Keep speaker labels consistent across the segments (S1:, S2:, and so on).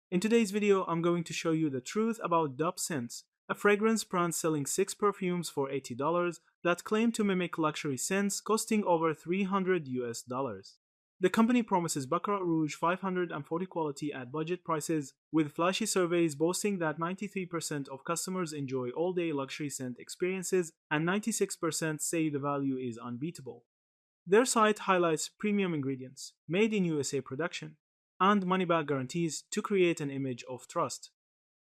S1: In today's video, I'm going to show you the truth about Duppe Scents, a fragrance brand selling 6 perfumes for $80 that claim to mimic luxury scents costing over $300. The company promises Baccarat Rouge 540 quality at budget prices, with flashy surveys boasting that 93% of customers enjoy all-day luxury scent experiences and 96% say the value is unbeatable. Their site highlights premium ingredients, made in USA production, and money-back guarantees to create an image of trust.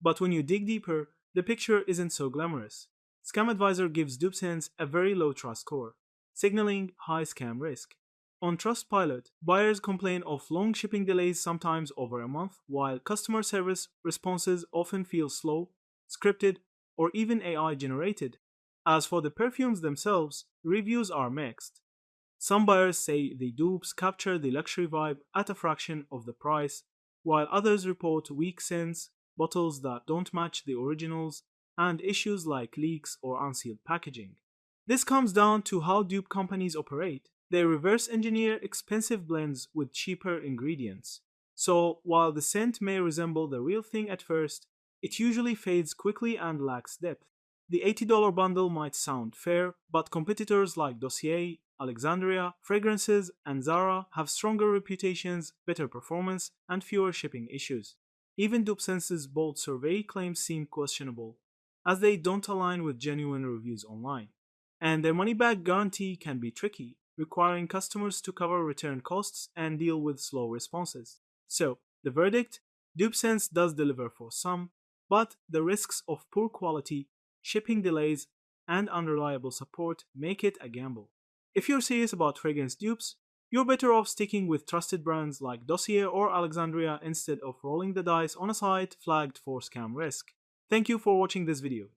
S1: But when you dig deeper, the picture isn't so glamorous. Scam Advisor gives Duppe Scents a very low trust score, signaling high scam risk. On Trustpilot, buyers complain of long shipping delays, sometimes over a month, while customer service responses often feel slow, scripted, or even AI generated. As for the perfumes themselves, reviews are mixed. Some buyers say the dupes capture the luxury vibe at a fraction of the price, while others report weak scents, bottles that don't match the originals, and issues like leaks or unsealed packaging. This comes down to how dupe companies operate. They reverse engineer expensive blends with cheaper ingredients. So, while the scent may resemble the real thing at first, it usually fades quickly and lacks depth. The $80 bundle might sound fair, but competitors like Dossier, Alexandria, Fragrances, and Zara have stronger reputations, better performance, and fewer shipping issues. Even DupeSense's bold survey claims seem questionable, as they don't align with genuine reviews online. And their money back guarantee can be tricky, requiring customers to cover return costs and deal with slow responses. So, the verdict: DupeSense does deliver for some, but the risks of poor quality, shipping delays, and unreliable support make it a gamble. If you're serious about fragrance dupes, you're better off sticking with trusted brands like Dossier or Alexandria instead of rolling the dice on a site flagged for scam risk. Thank you for watching this video.